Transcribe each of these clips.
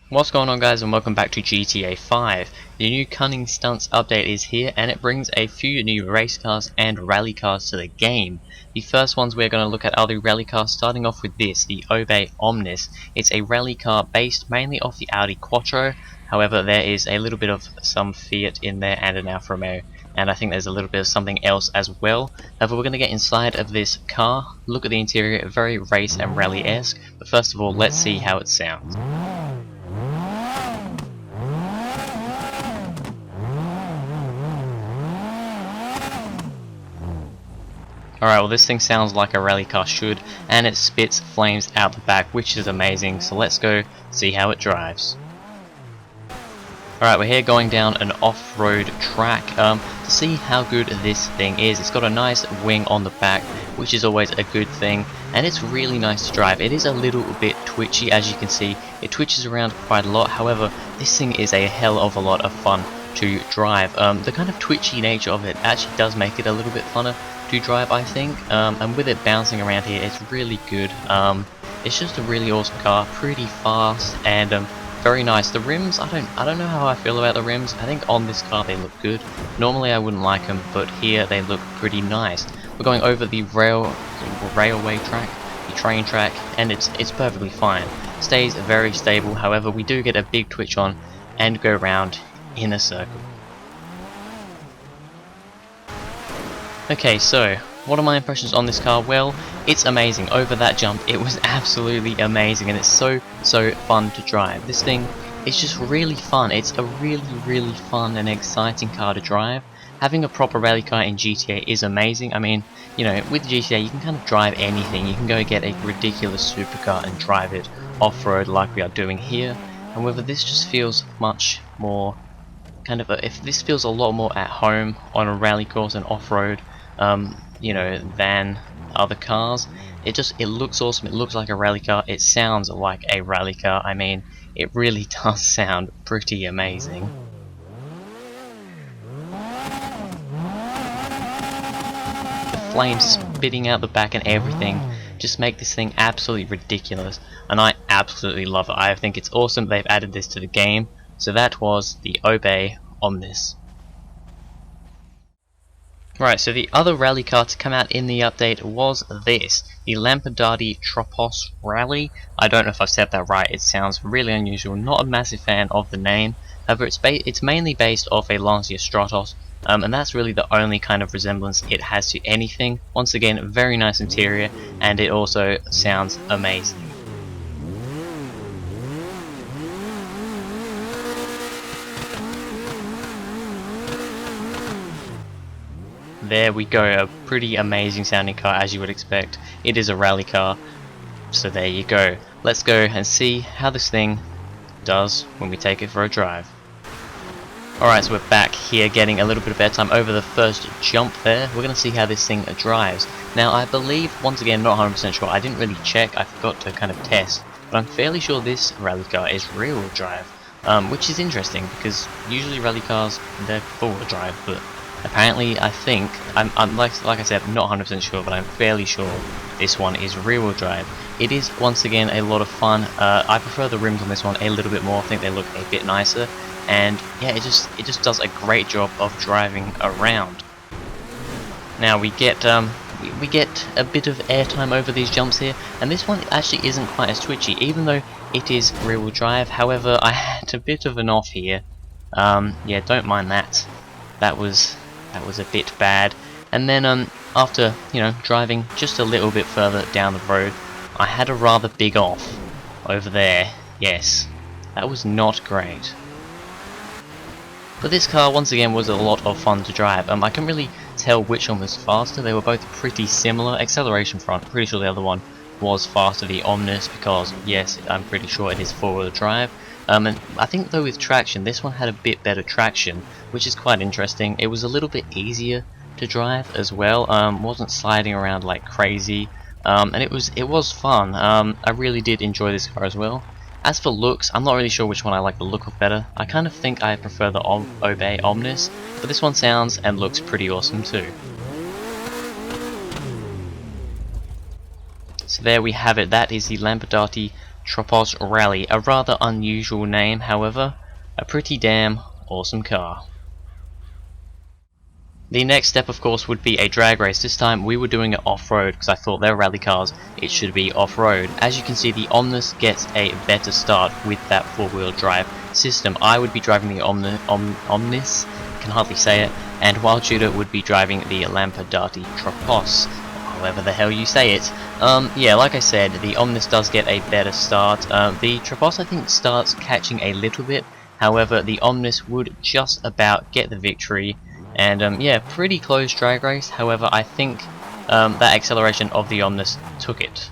What's going on, guys, and welcome back to GTA 5. The new Cunning Stunts update is here, and it brings a few new race cars and rally cars to the game. The first ones we're going to look at are the rally cars, starting off with this, the Omnis. It's a rally car based mainly off the Audi Quattro. However, there is a little bit of some Fiat in there and an Alfa Romeo, and I think there's a little bit of something else as well. However, we're going to get inside of this car, look at the interior, very race and rally-esque, but first of all, let's see how it sounds. Alright, well, this thing sounds like a rally car should, and it spits flames out the back, which is amazing, so let's go see how it drives. Alright, we're here going down an off-road track to see how good this thing is. It's got a nice wing on the back, which is always a good thing, and it's really nice to drive. It is a little bit twitchy, as you can see. It twitches around quite a lot. However, this thing is a hell of a lot of fun to drive. The kind of twitchy nature of it actually does make it a little bit funner to drive, I think, and with it bouncing around here, it's really good. It's just a really awesome car, pretty fast, and very nice. The rims, I don't know how I feel about the rims. I think on this car they look good. Normally I wouldn't like them, but here they look pretty nice. We're going over the railway track, the train track, and it's perfectly fine. Stays very stable. However, we do get a big twitch on and go round in a circle. Okay, so what are my impressions on this car? Well, it's amazing. Over that jump, it was absolutely amazing, and it's so fun to drive. This thing is just really fun. It's a really fun and exciting car to drive. Having a proper rally car in GTA is amazing. I mean, you know, with GTA you can kind of drive anything. You can go get a ridiculous supercar and drive it off-road like we are doing here. However, this just feels much more kind of if this feels a lot more at home on a rally course and off-road, you know, than other cars. It looks awesome. It looks like a rally car. It sounds like a rally car. I mean, it really does sound pretty amazing. The flames spitting out the back and everything just make this thing absolutely ridiculous, and I absolutely love it. I think it's awesome they've added this to the game. So that was the Omnis. Right, so the other rally car to come out in the update was this, the Lampadati Tropos Rallye. I don't know if I've said that right. It sounds really unusual. Not a massive fan of the name. However, it's mainly based off a Lancia Stratos, and that's really the only kind of resemblance it has to anything. Once again, very nice interior, and it also sounds amazing. There we go, a pretty amazing sounding car, as you would expect. It is a rally car, so there you go. Let's go and see how this thing does when we take it for a drive. Alright, so we're back here getting a little bit of airtime over the first jump there. We're going to see how this thing drives. Now, I believe, once again, not 100% sure, I didn't really check, I forgot to kind of test, but I'm fairly sure this rally car is rear-wheel drive, which is interesting, because usually rally cars, they're four-wheel drive, but apparently, I think, I'm like I said, I'm not 100% sure, but I'm fairly sure this one is rear-wheel drive. It is, once again, a lot of fun. I prefer the rims on this one a little bit more. I think they look a bit nicer, and yeah, it just does a great job of driving around. Now we get a bit of airtime over these jumps here, and this one actually isn't quite as twitchy, even though it is rear-wheel drive. However, I had a bit of an off here. Yeah, don't mind that. That was a bit bad. And then after, you know, driving just a little bit further down the road, I had a rather big off over there. Yes, that was not great. But this car once again was a lot of fun to drive. I couldn't really tell which one was faster. They were both pretty similar. Acceleration front, pretty sure the other one was faster, the Omnis, because yes, I'm pretty sure it is four-wheel drive. And I think though with traction, this one had a bit better traction, which is quite interesting. It was a little bit easier to drive as well. Wasn't sliding around like crazy, and it was fun. I really did enjoy this car as well. As for looks, I'm not really sure which one I like the look of better. I kind of think I prefer the Omnis, but this one sounds and looks pretty awesome too. So there we have it, that is the Lampadati Tropos Rallye, a rather unusual name, however, a pretty damn awesome car. The next step, of course, would be a drag race. This time we were doing it off-road because I thought they're rally cars, it should be off-road. As you can see, the Omnis gets a better start with that four-wheel drive system. I would be driving the Omnis, can hardly say it, and Wild Shooter would be driving the Lampadati Tropos, however the hell you say it. Yeah, like I said, the Omnis does get a better start. The Tropos, I think, starts catching a little bit. However, the Omnis would just about get the victory. And yeah, pretty close drag race. However, I think that acceleration of the Omnis took it.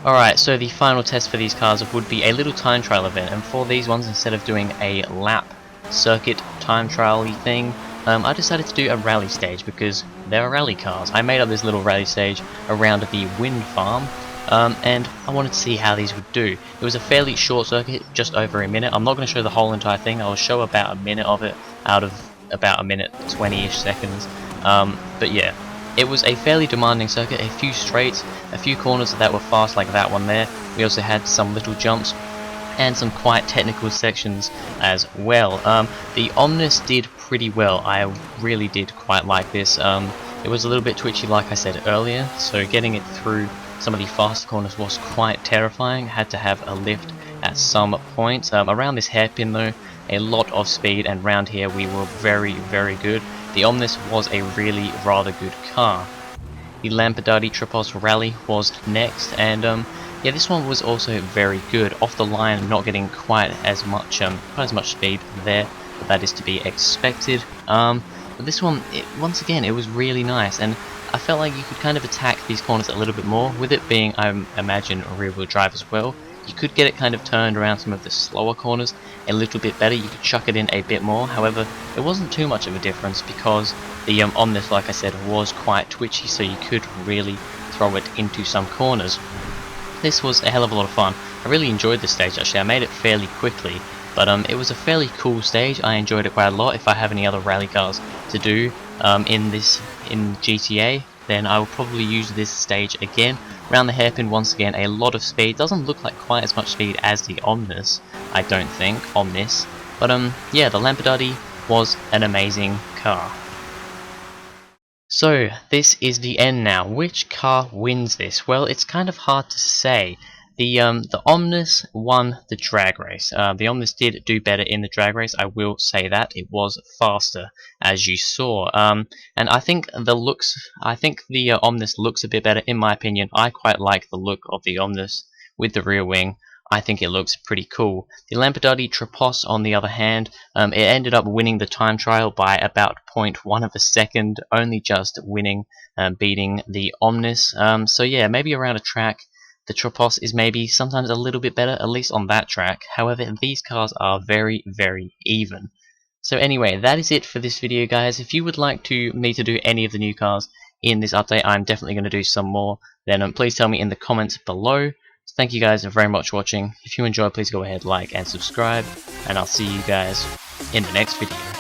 Alright, so the final test for these cars would be a little time trial event, and for these ones, instead of doing a lap circuit time trial-y thing, I decided to do a rally stage because they're rally cars. I made up this little rally stage around the wind farm, and I wanted to see how these would do. It was a fairly short circuit, just over a minute. I'm not going to show the whole entire thing, I'll show about a minute of it out of about a minute 20-ish seconds. But yeah, it was a fairly demanding circuit, a few straights, a few corners that were fast like that one there. We also had some little jumps and some quite technical sections as well. The Omnis did pretty well, I really did quite like this. It was a little bit twitchy like I said earlier, so getting it through some of the faster corners was quite terrifying. Had to have a lift at some point. Around this hairpin though, a lot of speed, and round here we were very good. The Omnis was a really rather good car. The Lampadati Tropos Rallye was next, and yeah, this one was also very good. Off the line, not getting quite as much speed there, but that is to be expected. But this one, once again, it was really nice, and I felt like you could kind of attack these corners a little bit more, with it being, I imagine, a rear-wheel drive as well. You could get it kind of turned around some of the slower corners a little bit better, you could chuck it in a bit more. However, it wasn't too much of a difference because the Omnis, like I said, was quite twitchy, so you could really throw it into some corners. This was a hell of a lot of fun. I really enjoyed this stage actually, I made it fairly quickly. But it was a fairly cool stage, I enjoyed it quite a lot. If I have any other rally cars to do in GTA, then I will probably use this stage again. Round the hairpin once again, a lot of speed. Doesn't look like quite as much speed as the Omnis, I don't think, Omnis. But yeah, the Lampadati was an amazing car. So, this is the end now. Which car wins this? Well, it's kind of hard to say. The Omnis won the drag race. The Omnis did do better in the drag race, I will say that. It was faster, as you saw. And I think the Omnis looks a bit better, in my opinion. I quite like the look of the Omnis with the rear wing. I think it looks pretty cool. The Lampadati Tropos, on the other hand, it ended up winning the time trial by about 0.1 of a second, only just winning, beating the Omnis. So yeah, maybe around a track, the Tropos is maybe sometimes a little bit better, at least on that track. However, these cars are very even. So anyway, that is it for this video, guys. If you would like me to do any of the new cars in this update, I'm definitely going to do some more. Then please tell me in the comments below. So thank you guys very much for watching. If you enjoyed, please go ahead, like and subscribe, and I'll see you guys in the next video.